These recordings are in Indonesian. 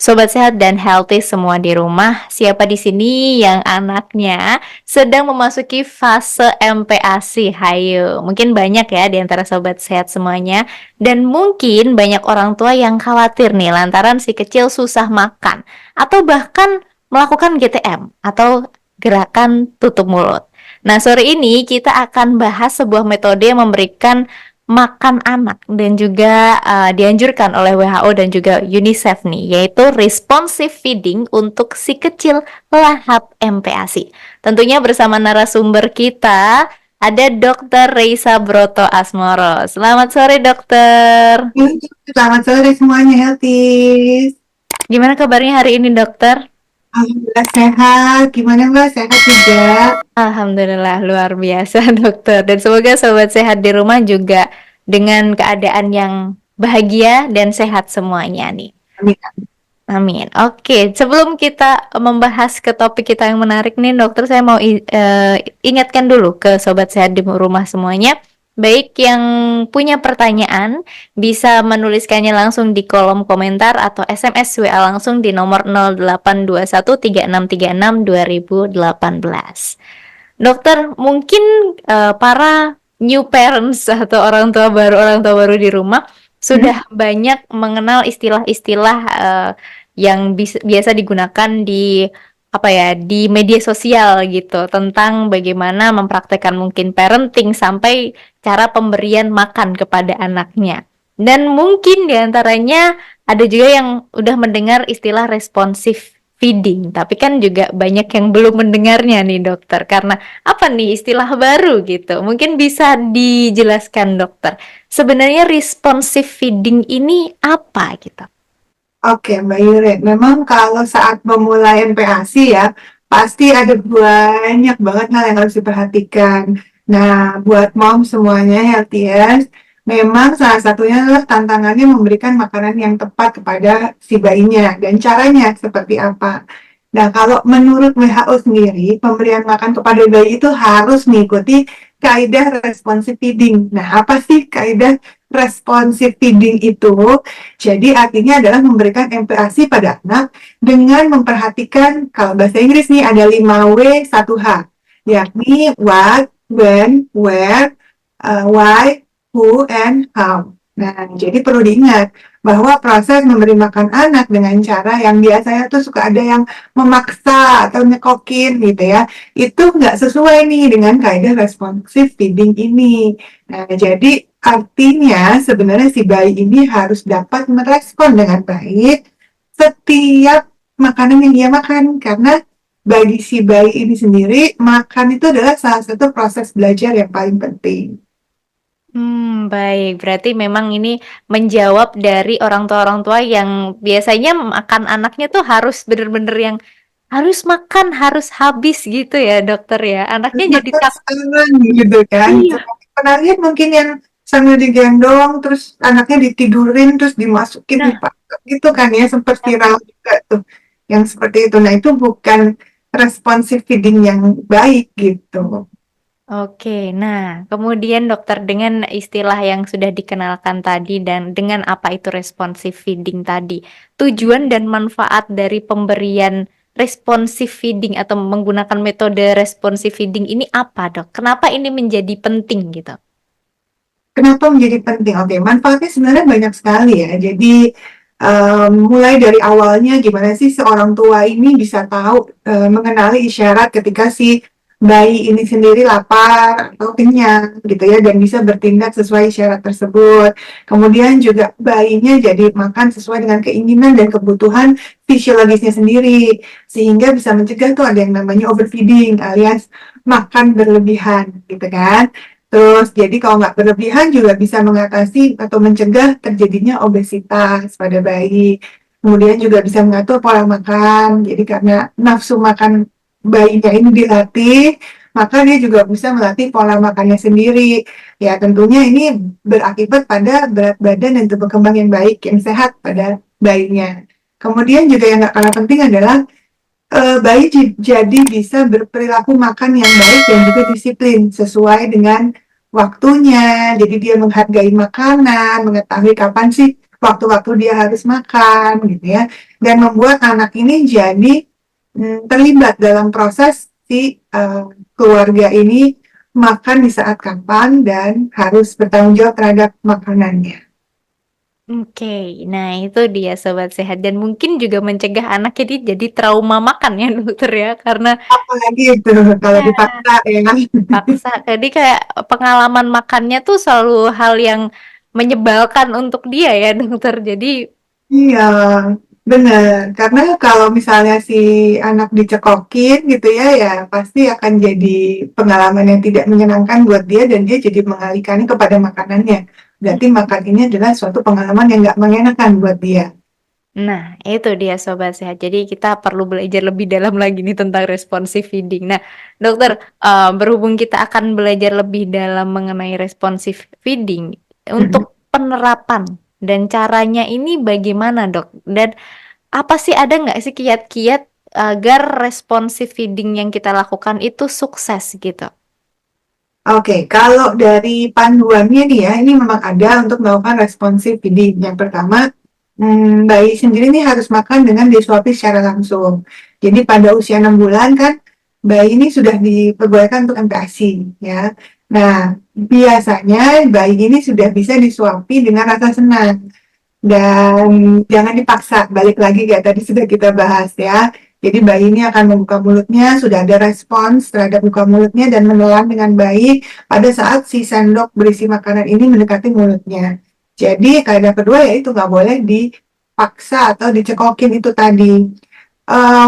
Sobat sehat dan healthy semua di rumah, siapa di sini yang anaknya sedang memasuki fase MPASI? Hayo, mungkin banyak ya di antara sobat sehat semuanya, dan mungkin banyak orang tua yang khawatir nih lantaran si kecil susah makan atau bahkan melakukan GTM atau gerakan tutup mulut. Nah, sore ini kita akan bahas sebuah metode yang memberikan makan anak dan juga dianjurkan oleh WHO dan juga UNICEF nih, yaitu responsive feeding untuk si kecil lahap MPASI. Tentunya bersama narasumber kita ada Dr. Reisa Broto Asmoro. Selamat sore, dokter. Selamat sore semuanya, Healthies. Gimana kabarnya hari ini, dokter? Alhamdulillah sehat. Gimana Mbak? Sehat juga? Alhamdulillah luar biasa, dokter. Dan semoga sobat sehat di rumah juga dengan keadaan yang bahagia dan sehat semuanya nih. Amin. Amin. Oke, sebelum kita membahas ke topik kita yang menarik nih, dokter, saya mau ingatkan dulu ke sobat sehat di rumah semuanya. Baik yang punya pertanyaan bisa menuliskannya langsung di kolom komentar atau SMS WA langsung di nomor 082136362018. Dokter, mungkin para new parents atau orang tua baru di rumah Hmm? sudah banyak mengenal istilah-istilah yang biasa digunakan di apa ya, di media sosial gitu tentang bagaimana mempraktekkan mungkin parenting sampai cara pemberian makan kepada anaknya. Dan mungkin diantaranya ada juga yang udah mendengar istilah responsive feeding, tapi kan juga banyak yang belum mendengarnya nih, dokter, karena apa nih istilah baru gitu. Mungkin bisa dijelaskan, dokter. Sebenarnya responsive feeding ini apa gitu? Oke, Mbak Yure. Memang kalau saat memulai MPASI ya, pasti ada banyak banget hal yang harus diperhatikan. Nah, buat mom semuanya, Healthies, memang salah satunya adalah tantangannya memberikan makanan yang tepat kepada si bayinya. Dan caranya seperti apa? Nah, kalau menurut WHO sendiri, pemberian makan kepada bayi itu harus mengikuti kaidah responsive feeding. Nah, apa sih kaidah responsive feeding itu? Jadi artinya adalah memberikan empati pada anak dengan memperhatikan, kalau bahasa Inggris nih ada 5W 1H, yakni what, when, where, why, who, and how. Nah, jadi perlu diingat bahwa proses memberi makan anak dengan cara yang biasanya tuh suka ada yang memaksa atau nyekokin gitu ya, itu nggak sesuai nih dengan kaidah responsive feeding ini. Nah, jadi artinya sebenarnya si bayi ini harus dapat merespon dengan baik setiap makanan yang dia makan, karena bagi si bayi ini sendiri makan itu adalah salah satu proses belajar yang paling penting. Baik. Berarti memang ini menjawab dari orang tua yang biasanya makan anaknya tuh harus bener-bener yang harus makan, harus habis gitu ya, dokter ya. Anaknya jadi Makan tak. sekarang gitu kan. Iya. Pernah lihat mungkin yang sambil digendong terus anaknya ditidurin terus dimasukin di Nah, paket gitu kan ya, sempat viral juga tuh yang seperti itu. Nah, itu bukan responsive feeding yang baik gitu. oke. Nah, kemudian dokter dengan istilah yang sudah dikenalkan tadi dan dengan apa itu responsive feeding tadi, tujuan dan manfaat dari pemberian responsive feeding atau menggunakan metode responsive feeding ini apa, Dok? Kenapa ini menjadi penting gitu? Kenapa menjadi penting? Oke, manfaatnya sebenarnya banyak sekali ya. Jadi mulai dari awalnya gimana sih seorang tua ini bisa tahu mengenali isyarat ketika si bayi ini sendiri lapar atau kenyang gitu ya, dan bisa bertindak sesuai isyarat tersebut. Kemudian juga bayinya jadi makan sesuai dengan keinginan dan kebutuhan fisiologisnya sendiri, sehingga bisa mencegah tuh ada yang namanya overfeeding alias makan berlebihan gitu kan. Terus, jadi kalau nggak berlebihan juga bisa mengatasi atau mencegah terjadinya obesitas pada bayi. Kemudian juga bisa mengatur pola makan. Jadi karena nafsu makan bayinya ini dilatih, maka dia juga bisa melatih pola makannya sendiri. Ya tentunya ini berakibat pada berat badan dan tubuh kembang yang baik, yang sehat pada bayinya. Kemudian juga yang nggak kalah penting adalah bayi jadi bisa berperilaku makan yang baik dan juga disiplin sesuai dengan waktunya. Jadi dia menghargai makanan, mengetahui kapan sih waktu-waktu dia harus makan gitu ya, dan membuat anak ini jadi terlibat dalam proses si keluarga ini makan di saat kapan dan harus bertanggung jawab terhadap makanannya. Oke, nah itu dia sobat sehat dan mungkin juga mencegah anak jadi trauma makan ya dokter ya karena Apalagi itu kalau ya dipaksa ya kan. paksa. Jadi kayak pengalaman makannya tuh selalu hal yang menyebalkan untuk dia ya dokter. Jadi Iya, benar. Karena kalau misalnya si anak dicekokin gitu ya, ya pasti akan jadi pengalaman yang tidak menyenangkan buat dia dan dia jadi mengalihkannya kepada makanannya. Berarti makan ini adalah suatu pengalaman yang nggak mengenakan buat dia. nah, itu dia sobat sehat. Jadi kita perlu belajar lebih dalam lagi nih tentang responsive feeding. Nah, dokter, berhubung kita akan belajar lebih dalam mengenai responsive feeding, Mhm. untuk penerapan dan caranya ini bagaimana, Dok? Dan apa sih ada nggak sih kiat-kiat agar responsive feeding yang kita lakukan itu sukses gitu? Oke, kalau dari panduannya nih ya, ini memang ada untuk melakukan responsive feeding. Yang pertama, bayi sendiri nih harus makan dengan disuapi secara langsung. Jadi pada usia 6 bulan kan, bayi ini sudah diperbolehkan untuk MPASI ya. Nah, biasanya bayi ini sudah bisa disuapi dengan rasa senang. Dan jangan dipaksa, balik lagi kayak tadi sudah kita bahas ya. Jadi bayi ini akan membuka mulutnya, sudah ada respons terhadap buka mulutnya dan menelan dengan baik pada saat si sendok berisi makanan ini mendekati mulutnya. Jadi kaidah kedua yaitu nggak boleh dipaksa atau dicekokin itu tadi.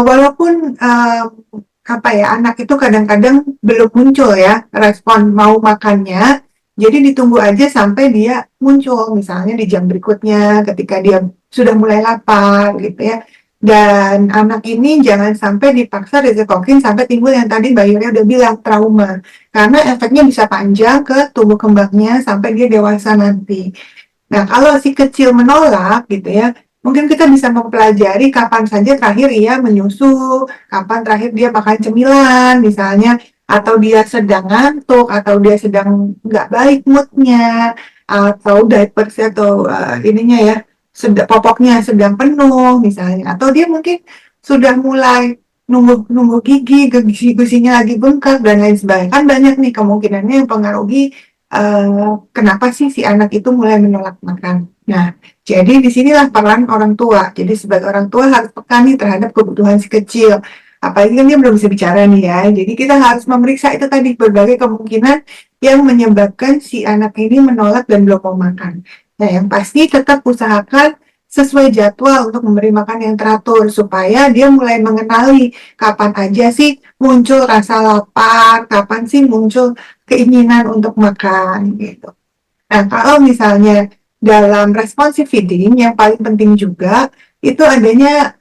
Walaupun apa ya, anak itu kadang-kadang belum muncul ya respon mau makannya, jadi ditunggu aja sampai dia muncul, misalnya di jam berikutnya ketika dia sudah mulai lapar gitu ya. Dan anak ini jangan sampai dipaksa dicekokin sampai timbul yang tadi Mbak Yulia udah bilang trauma. Karena efeknya bisa panjang ke tumbuh kembangnya sampai dia dewasa nanti. Nah, kalau si kecil menolak gitu ya, mungkin kita bisa mempelajari kapan saja terakhir ia menyusu, kapan terakhir dia makan cemilan misalnya, atau dia sedang ngantuk, atau dia sedang nggak baik moodnya, atau diapersnya atau ininya ya, popoknya sedang penuh misalnya, atau dia mungkin sudah mulai nunggu nunggu gigi, gusinya lagi bengkak dan lain sebagainya. Kan banyak nih kemungkinannya yang mempengaruhi kenapa sih si anak itu mulai menolak makan. Nah, jadi disinilah peran orang tua. Jadi sebagai orang tua harus peka nih terhadap kebutuhan si kecil. Apalagi kan dia belum bisa bicara nih ya. Jadi kita harus memeriksa itu tadi berbagai kemungkinan yang menyebabkan si anak ini menolak dan belum mau makan. Nah, yang pasti tetap usahakan sesuai jadwal untuk memberi makan yang teratur supaya dia mulai mengenali kapan aja sih muncul rasa lapar, kapan sih muncul keinginan untuk makan gitu. Nah, kalau misalnya dalam responsive feeding yang paling penting juga itu adanya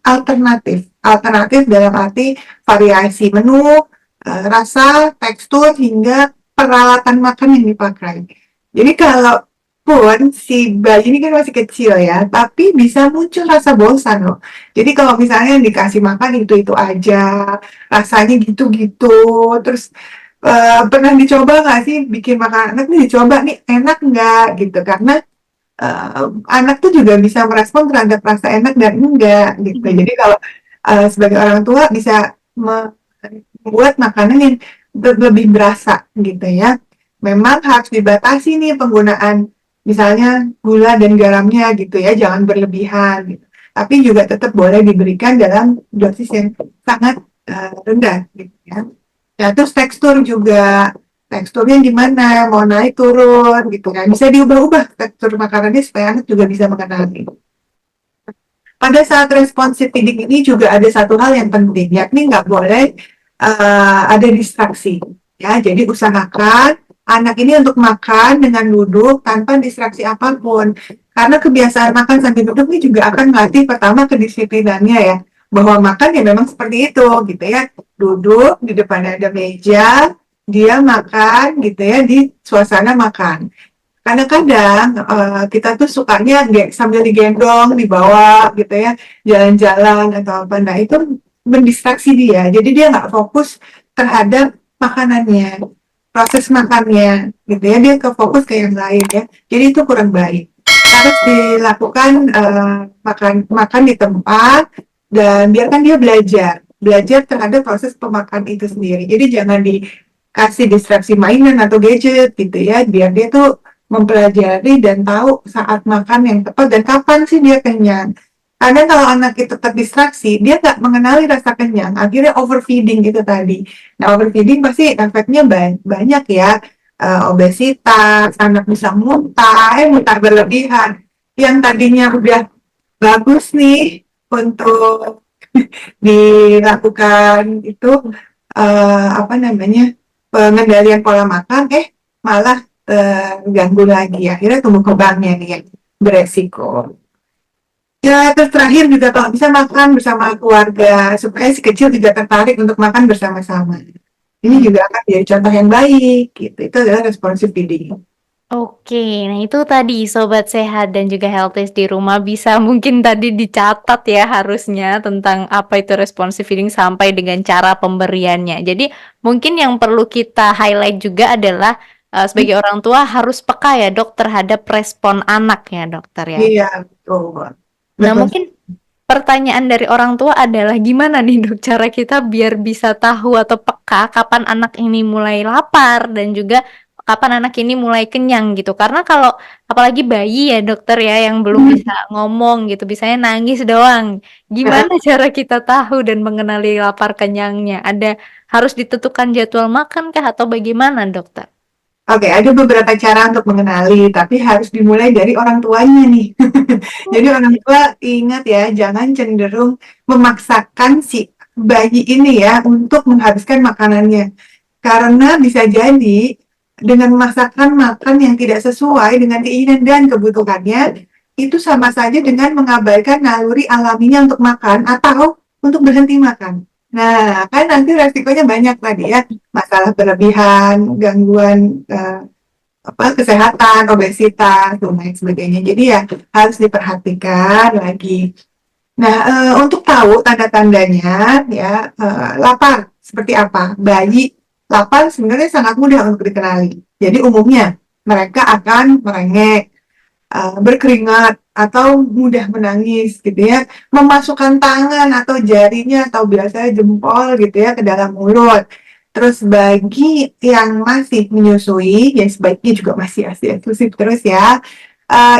alternatif. Alternatif dalam arti variasi menu, rasa, tekstur hingga peralatan makan yang dipakai. Jadi kalau pun si bayi ini kan masih kecil ya, tapi bisa muncul rasa bosan loh. Jadi kalau misalnya dikasih makan itu-itu aja, rasanya gitu-gitu, terus pernah dicoba nggak sih bikin makanan anak nih dicoba nih enak nggak gitu karena anak tuh juga bisa merespon terhadap rasa enak dan enggak gitu. Jadi kalau sebagai orang tua bisa membuat makanan yang lebih berasa gitu ya. Memang harus dibatasi nih penggunaan misalnya gula dan garamnya gitu ya, jangan berlebihan gitu. Tapi juga tetap boleh diberikan dalam dosis yang sangat rendah gitu ya. Ya, terus tekstur juga. Teksturnya gimana, mau naik turun gitu kan. Bisa diubah-ubah tekstur makanannya supaya anak juga bisa mengenali. Pada saat responsive feeding ini juga ada satu hal yang penting, yakni nggak boleh ada distraksi. Ya, jadi usahakan anak ini untuk makan dengan duduk tanpa distraksi apapun. Karena kebiasaan makan sambil duduk ini juga akan melatih pertama kedisiplinannya ya. Bahwa makan ya memang seperti itu gitu ya. Duduk di depan ada meja, dia makan gitu ya di suasana makan. Kadang-kadang kita tuh sukanya sambil digendong, dibawa gitu ya, jalan-jalan atau apa. Nah itu mendistraksi dia. Jadi dia nggak fokus terhadap makanannya, proses makannya gitu ya. Dia ke fokus ke yang lain ya. Jadi itu kurang baik. harus dilakukan makan makan di tempat dan biarkan dia belajar terhadap proses pemakan itu sendiri. Jadi jangan dikasih distraksi mainan atau gadget gitu ya, biar dia tuh mempelajari dan tahu saat makan yang tepat dan kapan sih dia kenyang. Kadang kalau anak itu terdistraksi, dia nggak mengenali rasa kenyang, akhirnya overfeeding gitu tadi. Nah, overfeeding pasti efeknya banyak ya, obesitas, anak bisa muntah, muntah berlebihan. Yang tadinya udah bagus nih untuk dilakukan itu apa namanya pengendalian pola makan, malah terganggu lagi. Akhirnya tumbuh kembangnya nih yang beresiko. Ya, terus terakhir juga kalau bisa makan bersama keluarga supaya si kecil juga tertarik untuk makan bersama-sama. Ini Hmm. juga akan jadi contoh yang baik gitu. Itu adalah responsive feeding. Oke, nah itu tadi sobat sehat dan juga healthies di rumah bisa mungkin tadi dicatat ya harusnya tentang apa itu responsive feeding sampai dengan cara pemberiannya. Jadi mungkin yang perlu kita highlight juga adalah sebagai orang tua harus peka ya dok terhadap respon anak ya dokter ya. Iya, betul. Nah Betul. mungkin pertanyaan dari orang tua adalah gimana nih dok cara kita biar bisa tahu atau peka kapan anak ini mulai lapar dan juga kapan anak ini mulai kenyang gitu. Karena kalau apalagi bayi ya dokter ya yang belum bisa ngomong gitu, bisanya nangis doang. Nah, Gimana cara kita tahu dan mengenali lapar kenyangnya? Ada harus ditentukan jadwal makan kah atau bagaimana dokter? oke, ada beberapa cara untuk mengenali, tapi harus dimulai dari orang tuanya nih. Jadi orang tua ingat ya, jangan cenderung memaksakan si bayi ini ya untuk menghabiskan makanannya. Karena bisa jadi dengan memaksakan makan yang tidak sesuai dengan keinginan dan kebutuhannya, itu sama saja dengan mengabaikan naluri alaminya untuk makan atau untuk berhenti makan. Nah, kan nanti resikonya banyak tadi ya, masalah berlebihan, gangguan kesehatan, obesitas, dan lain sebagainya. Jadi ya harus diperhatikan lagi. Nah, untuk tahu tanda-tandanya ya, lapar seperti apa? Bayi lapar sebenarnya sangat mudah untuk dikenali. Jadi umumnya mereka akan merengek, berkeringat, atau mudah menangis gitu ya, memasukkan tangan atau jarinya atau biasanya jempol gitu ya ke dalam mulut. Terus bagi yang masih menyusui, ya sebaiknya juga masih asi eksklusif terus ya.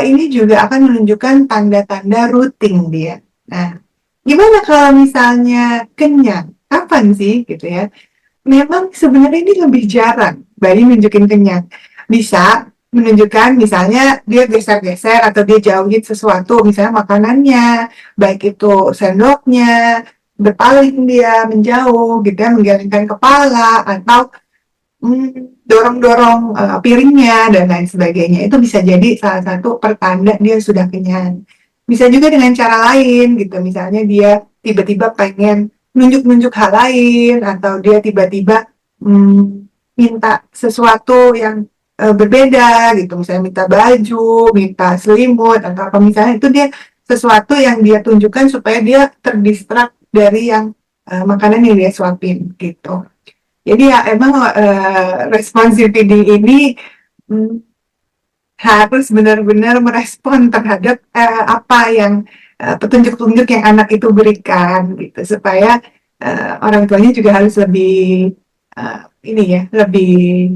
Ini juga akan menunjukkan tanda-tanda rutin dia. Nah, gimana kalau misalnya kenyang? Kapan sih gitu ya? Memang sebenarnya ini lebih jarang bayi nunjukin kenyang. Bisa menunjukkan misalnya dia geser-geser atau dia jauhin sesuatu, misalnya makanannya, baik itu sendoknya, berpaling dia menjauh gitu ya, menggelengkan kepala, atau dorong-dorong piringnya dan lain sebagainya. Itu bisa jadi salah satu pertanda dia sudah kenyang. Bisa juga dengan cara lain gitu, misalnya dia tiba-tiba pengen nunjuk-nunjuk hal lain atau dia tiba-tiba minta sesuatu yang berbeda gitu, misalnya minta baju, minta selimut atau apa misalnya itu dia sesuatu yang dia tunjukkan supaya dia terdistrak dari yang makanan yang dia suapin gitu. Jadi ya emang responsibility ini mm, harus benar-benar merespon terhadap apa yang petunjuk-petunjuk yang anak itu berikan gitu supaya orang tuanya juga harus lebih ini ya lebih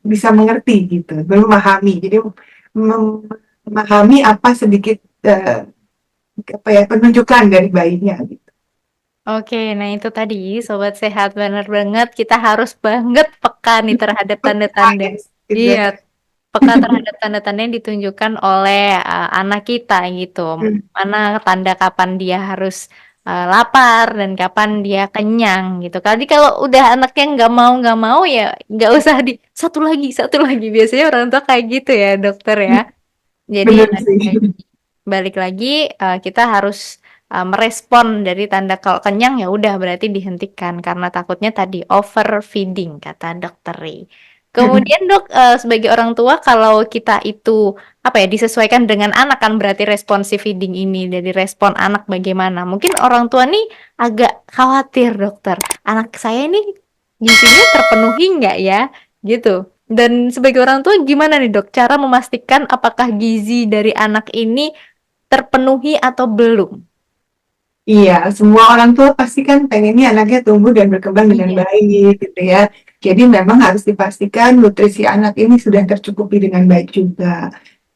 bisa mengerti gitu, memahami. Jadi memahami apa sedikit apa ya penunjukan dari bayinya gitu. Oke, nah itu tadi sobat sehat benar banget kita harus banget peka nih terhadap tanda-tanda. Gitu. Iya, peka terhadap tanda-tanda yang ditunjukkan oleh anak kita gitu. Mana tanda kapan dia harus lapar dan kapan dia kenyang gitu. Tadi kalau udah anaknya nggak mau ya nggak usah di satu lagi. Biasanya orang tua kayak gitu ya dokter ya. Jadi Benar sih. balik lagi kita harus merespon dari tanda kalau kenyang ya udah berarti dihentikan karena takutnya tadi overfeeding kata dokter Ray. Kemudian dok sebagai orang tua kalau kita itu apa ya disesuaikan dengan anak kan berarti responsive feeding ini dari respon anak bagaimana? Mungkin orang tua nih agak khawatir dokter. Anak saya ini gizinya terpenuhi nggak ya? Gitu. Dan sebagai orang tua gimana nih dok, cara memastikan apakah gizi dari anak ini terpenuhi atau belum? Iya, semua orang tua pasti kan pengennya anaknya tumbuh dan berkembang dengan Iya. baik gitu ya. Jadi memang harus dipastikan nutrisi anak ini sudah tercukupi dengan baik juga.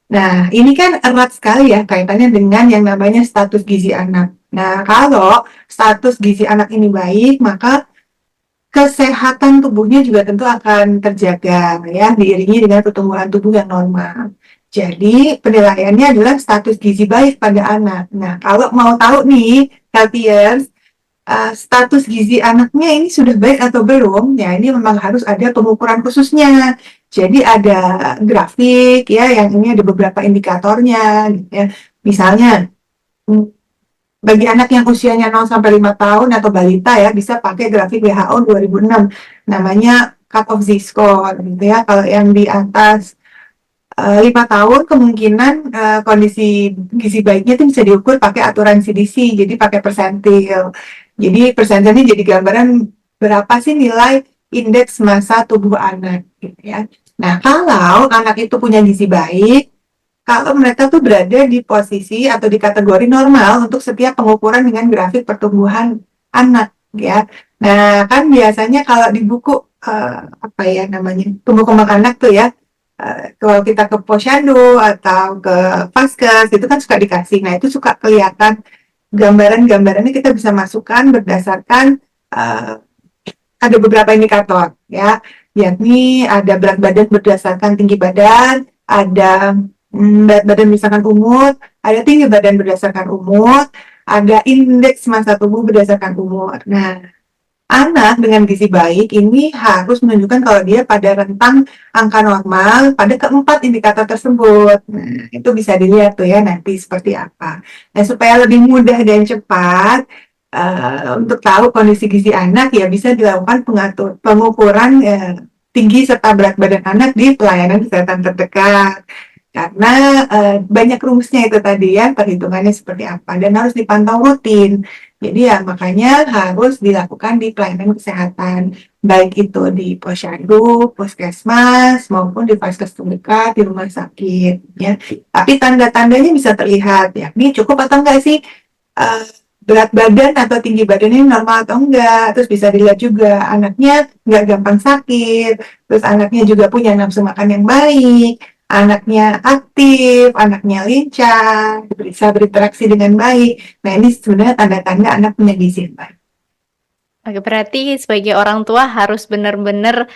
Nah, ini kan erat sekali ya kaitannya dengan yang namanya status gizi anak. Nah, kalau status gizi anak ini baik, maka kesehatan tubuhnya juga tentu akan terjaga ya, diiringi dengan pertumbuhan tubuh yang normal. Jadi, penilaiannya adalah status gizi baik pada anak. Nah, kalau mau tahu nih, healthiers, status gizi anaknya ini sudah baik atau belum, ya ini memang harus ada pengukuran khususnya. Jadi ada grafik ya, yang ini ada beberapa indikatornya, gitu ya. Misalnya, hmm, bagi anak yang usianya 0 sampai 5 tahun atau balita ya, bisa pakai grafik WHO 2006, namanya cut of Z-score, gitu ya. Kalau yang di atas 5 tahun kemungkinan kondisi gizi baiknya itu bisa diukur pakai aturan CDC, jadi pakai persentil. Jadi persentilnya jadi gambaran berapa sih nilai indeks massa tubuh anak, gitu ya. Nah, kalau anak itu punya gizi baik, kalau mereka tuh berada di posisi atau di kategori normal untuk setiap pengukuran dengan grafik pertumbuhan anak, ya. Nah, kan biasanya kalau di buku apa ya namanya tumbuh kembang anak tuh ya, kalau kita ke Posyandu atau ke Vaskes itu kan suka dikasih. Nah, itu suka kelihatan gambaran-gambarannya kita bisa masukkan berdasarkan uh, ada beberapa indikator ya, yakni ada berat badan berdasarkan tinggi badan, ada berat badan berdasarkan umur, ada tinggi badan berdasarkan umur, ada indeks massa tubuh berdasarkan umur. Nah, anak dengan gizi baik ini harus menunjukkan kalau dia pada rentang angka normal pada keempat indikator tersebut. Nah, itu bisa dilihat tuh ya nanti seperti apa. Nah, supaya lebih mudah dan cepat untuk tahu kondisi gizi anak ya bisa dilakukan pengukuran tinggi serta berat badan anak di pelayanan kesehatan terdekat. Karena banyak rumusnya itu tadi ya, perhitungannya seperti apa dan harus dipantau rutin. Jadi ya makanya harus dilakukan di pelayanan kesehatan, baik itu di posyandu, puskesmas, maupun di vaskes terdekat, di rumah sakit. Ya. Tapi tanda-tandanya bisa terlihat, yakni cukup atau enggak sih eh, berat badan atau tinggi badannya normal atau enggak. Terus bisa dilihat juga anaknya enggak gampang sakit, terus anaknya juga punya nafsu makan yang baik, anaknya aktif, anaknya lincah, bisa berinteraksi dengan baik. Nah, ini sebenarnya tanda-tanda anak punya gizi yang baik. Oke, berarti sebagai orang tua harus benar-benar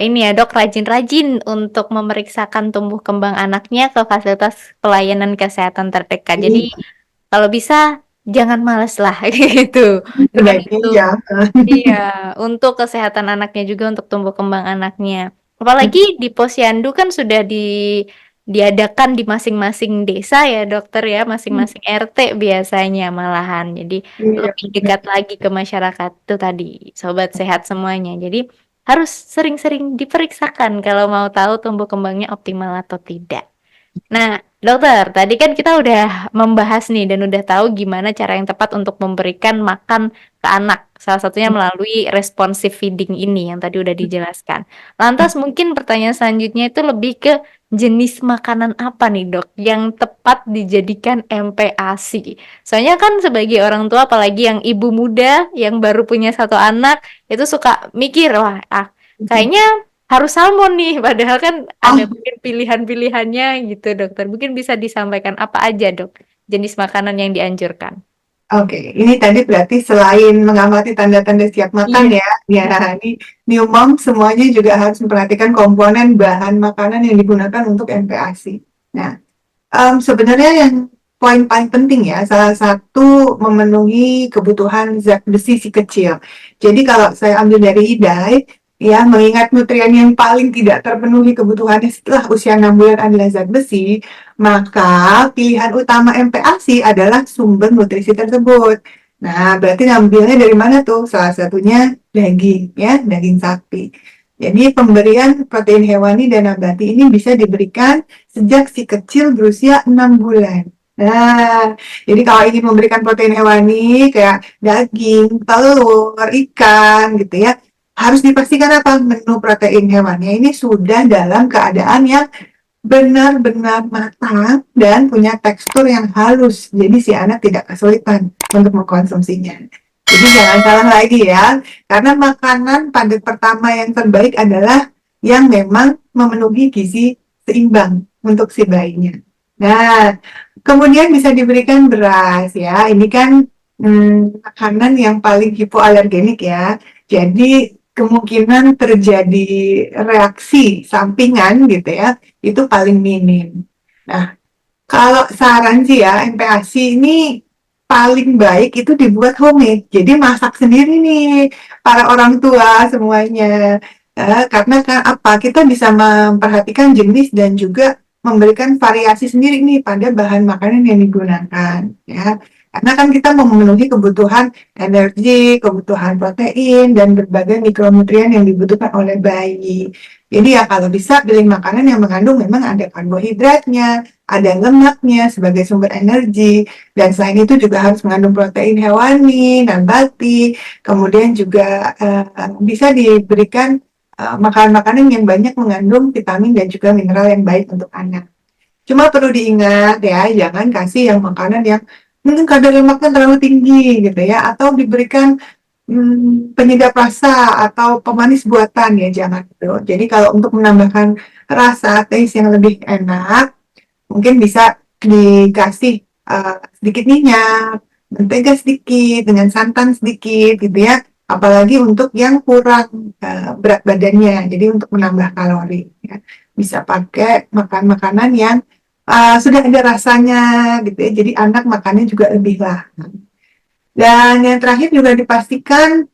ini ya dok, rajin-rajin untuk memeriksakan tumbuh kembang anaknya ke fasilitas pelayanan kesehatan terdekat. Jadi kalau bisa jangan males lah gitu. Dengan Sebaiknya itu, ya. iya, untuk kesehatan anaknya juga untuk tumbuh kembang anaknya. Apalagi di posyandu kan sudah diadakan di masing-masing desa ya dokter ya, masing-masing RT biasanya malahan. Jadi Iya, lebih dekat lagi ke masyarakat itu tadi, sobat sehat semuanya. Jadi harus sering-sering diperiksakan kalau mau tahu tumbuh kembangnya optimal atau tidak. Nah, dokter, tadi kan kita udah membahas nih dan udah tahu gimana cara yang tepat untuk memberikan makan ke anak. Salah satunya melalui responsive feeding ini yang tadi udah dijelaskan. Lantas mungkin pertanyaan selanjutnya itu lebih ke jenis makanan apa nih dok yang tepat dijadikan MPASI. Soalnya kan sebagai orang tua apalagi yang ibu muda yang baru punya satu anak itu suka mikir, wah kayaknya harus salmon nih, padahal kan ada oh, mungkin pilihan-pilihannya gitu dokter. Mungkin bisa disampaikan apa aja dok jenis makanan yang dianjurkan. oke. Ini tadi berarti selain mengamati tanda-tanda siap makan Iya. ya, ya ini new mom semuanya juga harus memperhatikan komponen bahan makanan yang digunakan untuk MPASI. Nah, sebenarnya yang poin paling penting ya, salah satu memenuhi kebutuhan zat besi si kecil. Jadi kalau saya ambil dari IDAI, ya mengingat nutrien yang paling tidak terpenuhi kebutuhannya setelah usia 6 bulan adalah zat besi, maka pilihan utama MPASI adalah sumber nutrisi tersebut. Nah, berarti ngambilnya dari mana tuh? Salah satunya daging, ya, daging sapi. Jadi pemberian protein hewani dan nabati ini bisa diberikan sejak si kecil berusia 6 bulan. Nah, jadi kalau ingin memberikan protein hewani kayak daging, telur, ikan gitu ya, harus dipastikan apa? Menu protein hewannya ini sudah dalam keadaan yang benar-benar matang dan punya tekstur yang halus. Jadi si anak tidak kesulitan untuk mengkonsumsinya. Jadi jangan salah lagi ya, karena makanan padat pertama yang terbaik adalah yang memang memenuhi gizi seimbang untuk si bayinya. Nah, kemudian bisa diberikan beras ya. Ini kan makanan yang paling hipoalergenik ya. Jadi kemungkinan terjadi reaksi sampingan gitu ya, itu paling minim. Nah, kalau saran sih ya, MPASI ini paling baik itu dibuat homemade. Jadi masak sendiri nih para orang tua semuanya. Karena kan apa? Kita bisa memperhatikan jenis dan juga memberikan variasi sendiri nih pada bahan makanan yang digunakan ya. Karena kan kita mau memenuhi kebutuhan energi, kebutuhan protein, dan berbagai mikronutrien yang dibutuhkan oleh bayi. Jadi ya kalau bisa pilih makanan yang mengandung memang ada karbohidratnya, ada lemaknya sebagai sumber energi, dan selain itu juga harus mengandung protein hewani, nabati, kemudian juga bisa diberikan makanan-makanan yang banyak mengandung vitamin dan juga mineral yang baik untuk anak. Cuma perlu diingat ya, jangan kasih yang makanan yang mungkin kadar lemaknya terlalu tinggi gitu ya, atau diberikan penyedap rasa atau pemanis buatan ya, jangan gitu. Jadi kalau untuk menambahkan rasa taste yang lebih enak, mungkin bisa dikasih sedikit minyak, mentega sedikit, dengan santan sedikit gitu ya. Apalagi untuk yang kurang berat badannya, jadi untuk menambah kalori. Ya. Bisa pakai makan makanan yang sudah ada rasanya gitu ya. Jadi anak makannya juga lebih lah. Dan yang terakhir juga dipastikan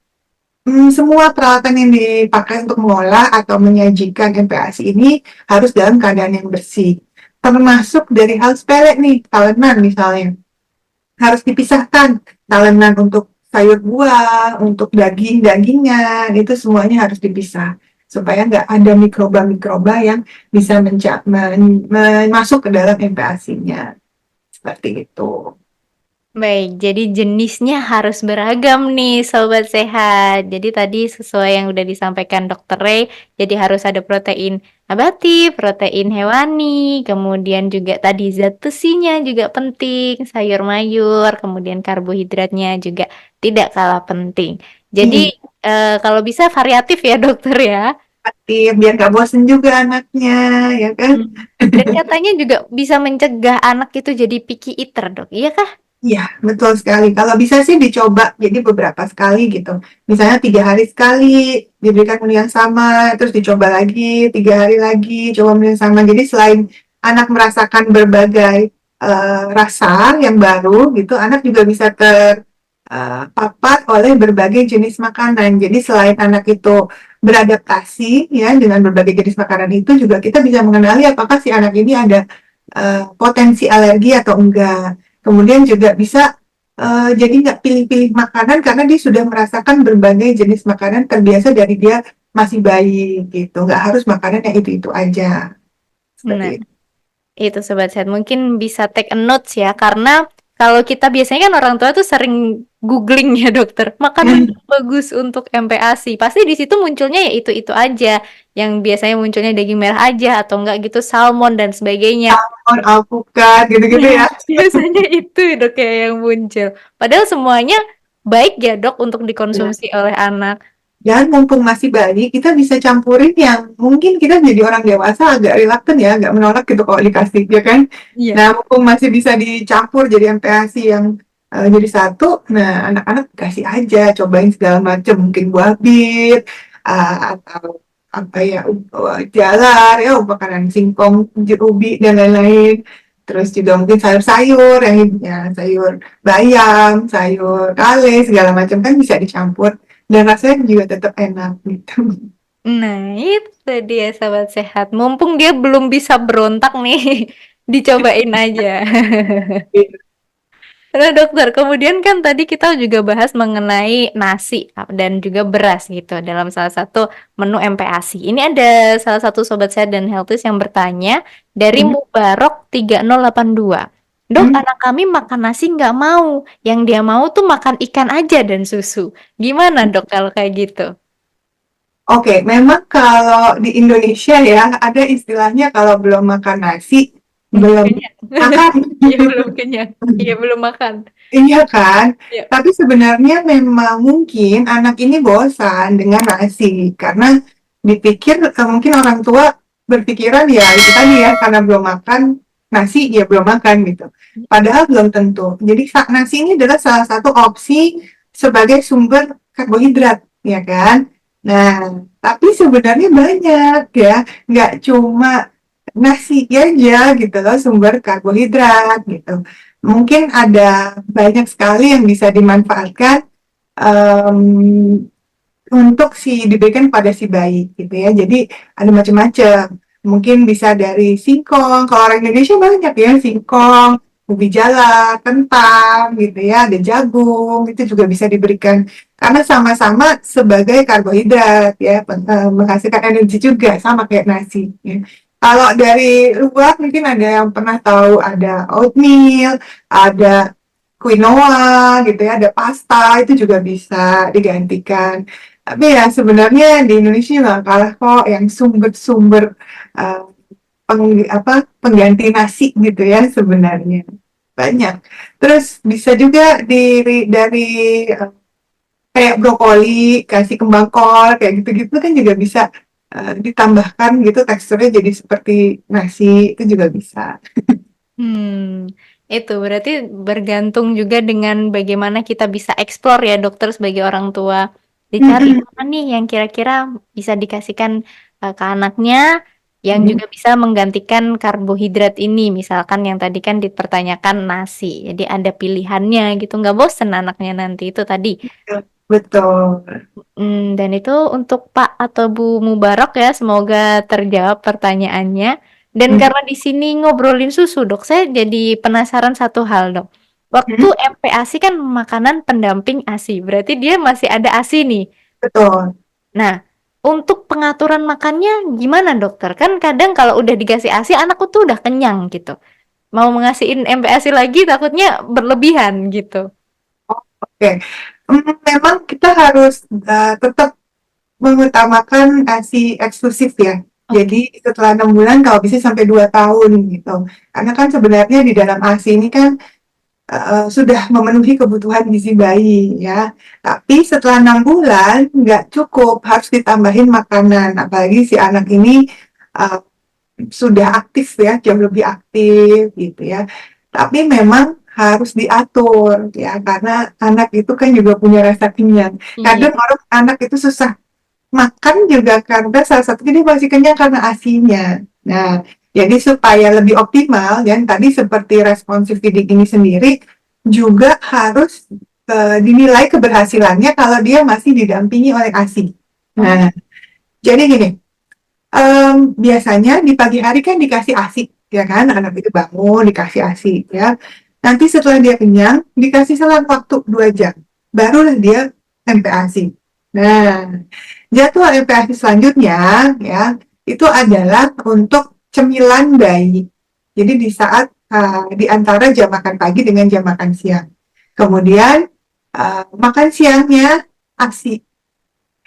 semua peralatan yang dipakai untuk mengolah atau menyajikan MPASI ini harus dalam keadaan yang bersih. Termasuk dari hal sepele nih, talenan misalnya. Harus dipisahkan talenan untuk sayur buah, untuk daging-dagingan, itu semuanya harus dipisah. Supaya nggak ada mikroba-mikroba yang bisa masuk ke dalam MPASI-nya. Seperti itu. Baik, jadi jenisnya harus beragam nih Sobat Sehat. Jadi tadi sesuai yang udah disampaikan Dokter Ray, jadi harus ada protein nabati, protein hewani, kemudian juga tadi zat besinya juga penting, sayur mayur, kemudian karbohidratnya juga tidak kalah penting. Iya, Jadi kalau bisa variatif ya Dokter ya. biar nggak bosen juga anaknya, ya kan? Hmm. Dan katanya juga bisa mencegah anak itu jadi picky eater, Dok. Iya kah? Iya, betul sekali. Kalau bisa sih dicoba, jadi beberapa sekali gitu. Misalnya 3 hari sekali diberikan menu yang sama, terus dicoba lagi 3 hari lagi, coba menu yang sama. Jadi selain anak merasakan berbagai rasa yang baru gitu, anak juga bisa terpapar oleh berbagai jenis makanan. Jadi selain anak itu beradaptasi ya dengan berbagai jenis makanan itu, juga kita bisa mengenali apakah si anak ini ada potensi alergi atau enggak. Kemudian juga bisa jadi nggak pilih-pilih makanan karena dia sudah merasakan berbagai jenis makanan terbiasa dari dia masih bayi gitu. Nggak harus makanan yang itu-itu aja. Seperti Nah, itu. itu Sobat Sehat, mungkin bisa take a notes ya, karena kalau kita biasanya kan orang tua tuh sering googling ya dokter, makanan yang bagus untuk MPASI. Pasti di situ munculnya ya itu-itu aja, yang biasanya munculnya daging merah aja, atau enggak gitu salmon dan sebagainya. Salmon, alpukat, gitu-gitu Nah, ya. biasanya itu dok ya yang muncul. Padahal semuanya baik ya dok untuk dikonsumsi oleh anak. Dan mumpung masih bayi, kita bisa campurin yang mungkin kita jadi orang dewasa agak reluctant ya, agak menolak gitu kalau dikasih, ya kan? Iya. Nah, mumpung masih bisa dicampur jadi MPASI yang jadi satu, nah anak-anak kasih aja, cobain segala macam, mungkin buah bir, atau apa ya, jalar, ya, makanan singkong, ubi, dan lain-lain. Terus juga mungkin sayur-sayur, yang ya, sayur bayam, sayur kale, segala macam kan bisa dicampur dan rasanya juga tetap enak gitu. Nah, itu dia sahabat sehat. Mumpung dia belum bisa berontak nih, dicobain aja. Nah, dokter, kemudian kan tadi kita juga bahas mengenai nasi dan juga beras gitu dalam salah satu menu MPASI. Ini ada salah satu sobat sehat dan healthies yang bertanya dari Hmm. Mubarok 3082. Dok, Hmm. anak kami makan nasi nggak mau. Yang dia mau tuh makan ikan aja dan susu. Gimana dok kalau kayak gitu? Oke, memang kalau di Indonesia ya, ada istilahnya kalau belum makan nasi, Nggak belum kenyang. makan. Iya, belum kenyang. Iya, belum makan. Iya kan? Iya. Tapi sebenarnya memang mungkin anak ini bosan dengan nasi karena dipikir mungkin orang tua berpikiran ya itu tadi ya karena belum makan nasi ya belum makan gitu. Padahal belum tentu. Jadi nasi ini adalah salah satu opsi sebagai sumber karbohidrat, ya kan? Nah, tapi sebenarnya banyak ya, nggak cuma nasi aja gitu loh sumber karbohidrat gitu. Mungkin ada banyak sekali yang bisa dimanfaatkan em, untuk diberikan pada si bayi gitu ya. Jadi ada macam-macam. Mungkin bisa dari singkong. Kalau orang Indonesia banyak ya singkong, ubi jala, kentang gitu ya. Ada jagung itu juga bisa diberikan karena sama-sama sebagai karbohidrat ya, menghasilkan energi juga sama kayak nasi. Ya. Kalau dari luar mungkin ada yang pernah tahu ada oatmeal, ada quinoa gitu ya, ada pasta itu juga bisa digantikan. Tapi ya sebenarnya di Indonesia nggak kalah kok yang sumber-sumber uh, pengganti nasi gitu ya sebenarnya banyak. Terus bisa juga dari uh, kayak brokoli, kasih kembang kol kayak gitu-gitu kan juga bisa ditambahkan gitu teksturnya jadi seperti nasi itu juga bisa. Hmm, itu berarti bergantung juga dengan bagaimana kita bisa eksplor ya dokter sebagai orang tua. Dicari Mm-mm. mana nih yang kira-kira bisa dikasihkan ke anaknya yang juga bisa menggantikan karbohidrat ini. Misalkan yang tadi kan dipertanyakan nasi. Jadi ada pilihannya gitu. Nggak bosen anaknya nanti itu tadi. Betul. Dan itu untuk Pak atau Bu Mubarak ya, semoga terjawab pertanyaannya. Dan karena di sini ngobrolin susu, dok, saya jadi penasaran satu hal, dok. Waktu Mm-mm. MPASI kan makanan pendamping ASI, berarti dia masih ada ASI nih. Betul. Nah, untuk pengaturan makannya gimana, dokter? Kan kadang kalau udah dikasih ASI, anakku tuh udah kenyang gitu. Mau ngasihin MPASI lagi, takutnya berlebihan gitu. Oke. Memang kita harus tetap mengutamakan ASI eksklusif ya. Oke. Jadi setelah 6 bulan kalau bisa sampai 2 tahun gitu. Karena kan sebenarnya di dalam ASI ini kan sudah memenuhi kebutuhan gizi bayi ya. Tapi setelah 6 bulan nggak cukup, harus ditambahin makanan. Apalagi si anak ini uh, sudah aktif ya, jauh lebih aktif gitu ya. Tapi memang harus diatur ya, karena anak itu kan juga punya rasa kenyang. Iya. Kadang orang anak itu susah makan juga karena salah satunya dia masih kenyang karena asinya. Nah, jadi supaya lebih optimal, dan tadi seperti responsif feeding ini sendiri juga harus dinilai keberhasilannya kalau dia masih didampingi oleh ASI. Oh. Nah, jadi gini, biasanya di pagi hari kan dikasih ASI, ya kan? Anak itu bangun dikasih ASI, ya. Nanti setelah dia kenyang, dikasih selang waktu 2 jam. Barulah dia MPASI. Nah, jadwal MPASI selanjutnya, ya, itu adalah untuk cemilan bayi. Jadi di saat di antara jam makan pagi dengan jam makan siang. Kemudian makan siangnya ASI,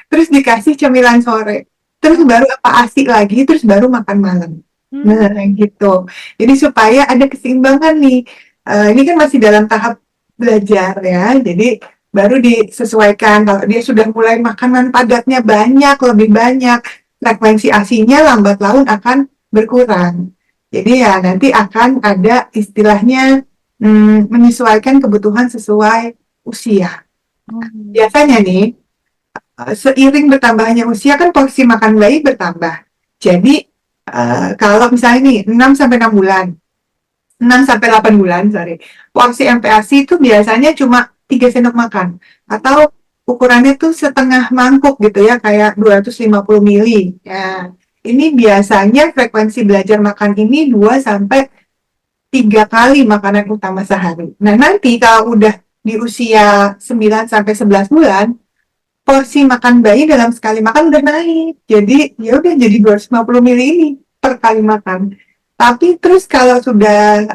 terus dikasih cemilan sore, terus baru apa ASI lagi, terus baru makan malam. Hmm. Nah, gitu. Jadi supaya ada keseimbangan nih. Ini kan masih dalam tahap belajar ya, jadi baru disesuaikan. Kalau dia sudah mulai makanan padatnya banyak, lebih banyak, frekuensi ASINya lambat laun akan berkurang. Jadi ya nanti akan ada istilahnya menyesuaikan kebutuhan sesuai usia. Hmm. Biasanya nih, seiring bertambahnya usia kan porsi makan bayi bertambah. Jadi kalau misalnya nih 6 sampai 6 bulan, 6 sampai 8 bulan, sorry. Porsi MPASI itu biasanya cuma 3 sendok makan atau ukurannya tuh setengah mangkuk gitu ya, kayak 250 mili. Ya, ini biasanya frekuensi belajar makan ini 2 sampai 3 kali makanan utama sehari. Nah, nanti kalau udah di usia 9 sampai 11 bulan, porsi makan bayi dalam sekali makan udah naik. Jadi ya udah jadi 250 mili ini per kali makan. Tapi terus kalau sudah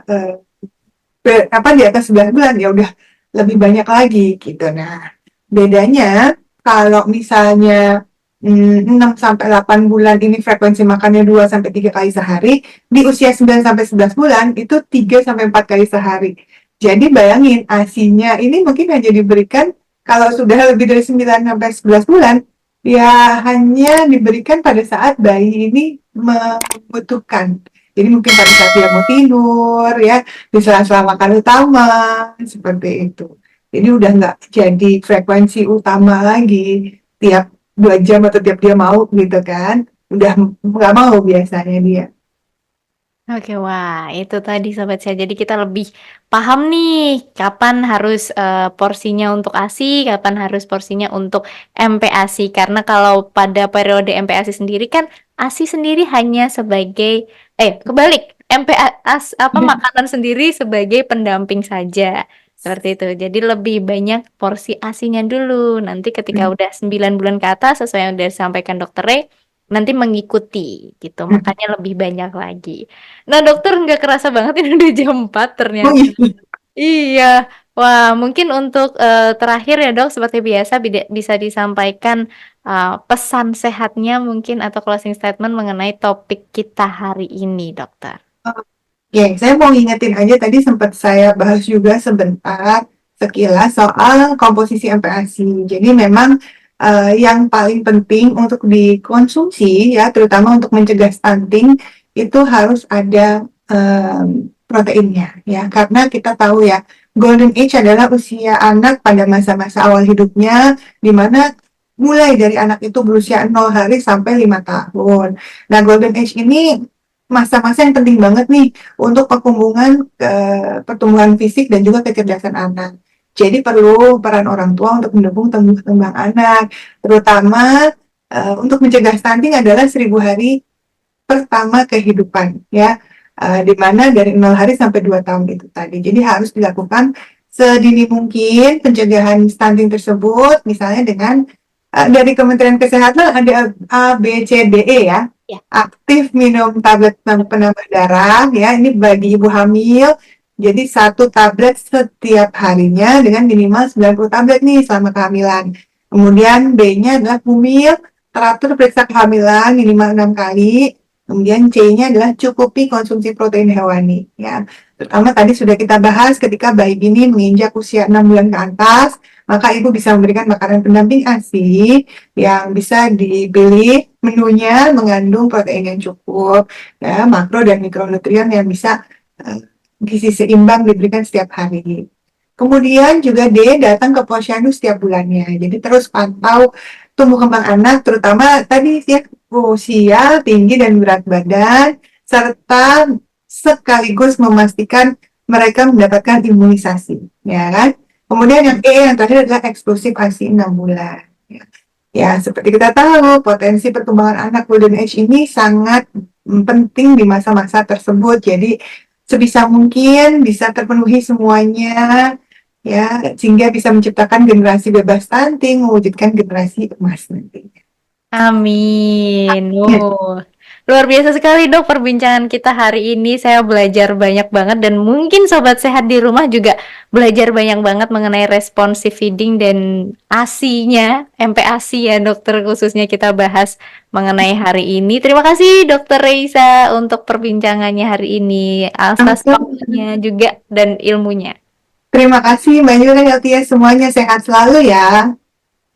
di atas 11 bulan ya udah lebih banyak lagi gitu. Nah, bedanya kalau misalnya 6 sampai 8 bulan ini frekuensi makannya 2 sampai 3 kali sehari, di usia 9 sampai 11 bulan itu 3 sampai 4 kali sehari. Jadi bayangin ASI-nya ini mungkin hanya diberikan kalau sudah lebih dari 9 sampai 11 bulan, ya hanya diberikan pada saat bayi ini membutuhkan. Jadi mungkin pada saat dia mau tidur, ya, di sela-sela makan utama, seperti itu. Jadi udah nggak jadi frekuensi utama lagi tiap 2 jam atau tiap dia mau gitu kan. Udah nggak mau biasanya dia. Oke, wah itu tadi sobat sehat. Jadi kita lebih paham nih kapan harus porsinya untuk ASI, kapan harus porsinya untuk MPASI. Karena kalau pada periode MPASI sendiri kan ASI sendiri hanya sebagai kebalik MPA apa makanan sendiri sebagai pendamping saja. Seperti itu. Jadi lebih banyak porsi ASINya dulu. Nanti ketika udah 9 bulan ke atas sesuai yang udah disampaikan dokter Ray, nanti mengikuti gitu. Makanya lebih banyak lagi. Nah, dokter nggak kerasa banget ini udah jam 4 Oh ternyata. iya. Iya. Wah, mungkin untuk terakhir ya dok, seperti biasa bisa disampaikan pesan sehatnya mungkin atau closing statement mengenai topik kita hari ini, dokter. Oke, saya mau ngingetin aja tadi sempat saya bahas juga sebentar sekilas soal komposisi MPASI. Jadi memang yang paling penting untuk dikonsumsi ya, terutama untuk mencegah stunting itu harus ada proteinnya ya, karena kita tahu ya golden age adalah usia anak pada masa-masa awal hidupnya, di mana mulai dari anak itu berusia 0 hari sampai 5 tahun. Nah, golden age ini masa-masa yang penting banget nih untuk pertumbuhan fisik dan juga kecerdasan anak. Jadi perlu peran orang tua untuk mendukung tumbuh kembang anak, terutama untuk mencegah stunting adalah 1.000 hari pertama kehidupan, ya, di mana dari 0 hari sampai 2 tahun itu tadi. Jadi harus dilakukan sedini mungkin pencegahan stunting tersebut, misalnya dengan dari Kementerian Kesehatan ada A, B, C, D, E ya. Ya. Aktif minum tablet penambah darah ya, ini bagi ibu hamil. Jadi 1 tablet setiap harinya dengan minimal 90 tablet nih selama kehamilan. Kemudian B-nya adalah bumil, teratur periksa kehamilan minimal 6 kali. Kemudian C-nya adalah cukupi konsumsi protein hewani ya. Terutama tadi sudah kita bahas ketika bayi ini menginjak usia 6 bulan ke atas, maka ibu bisa memberikan makanan pendamping ASI yang bisa dipilih menunya mengandung protein yang cukup, ya, makro dan mikronutrien yang bisa gizi seimbang diberikan setiap hari. Kemudian juga D, datang ke posyandu setiap bulannya. Jadi terus pantau tumbuh kembang anak, terutama tadi ya usia, tinggi dan berat badan, serta sekaligus memastikan mereka mendapatkan imunisasi, ya kan? Kemudian yang E yang terakhir adalah eksklusif ASI 6 bulan. Ya, seperti kita tahu, potensi perkembangan anak golden age ini sangat penting di masa-masa tersebut. Jadi, sebisa mungkin bisa terpenuhi semuanya, ya, sehingga bisa menciptakan generasi bebas stunting, mewujudkan generasi emas nantinya. Amin. Ya, Luar biasa sekali dok perbincangan kita hari ini. Saya belajar banyak banget dan mungkin sobat sehat di rumah juga belajar banyak banget mengenai responsive feeding dan ASI-nya, MPASI ya dokter khususnya kita bahas mengenai hari ini. Terima kasih dokter Reisa untuk perbincangannya hari ini, atas waktunya juga dan ilmunya. terima kasih Mbak Yura, ya, semuanya sehat selalu ya.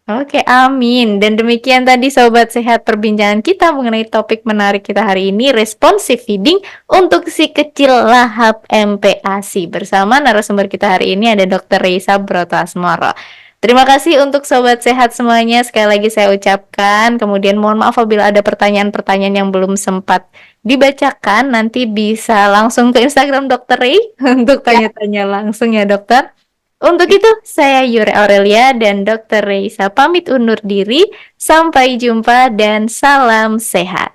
Oke, amin. Dan demikian tadi Sobat Sehat perbincangan kita mengenai topik menarik kita hari ini, responsive feeding untuk si kecil lahap MPASI. Bersama narasumber kita hari ini ada Dr. Reisa Broto Asmoro. Terima kasih untuk Sobat Sehat semuanya. Sekali lagi saya ucapkan. Kemudian mohon maaf apabila ada pertanyaan-pertanyaan yang belum sempat dibacakan. Nanti bisa langsung ke Instagram Dr. Ray untuk tanya-tanya langsung ya dokter. Untuk itu, saya Yura Aurelia dan Dr. Reisa pamit undur diri. Sampai jumpa dan salam sehat.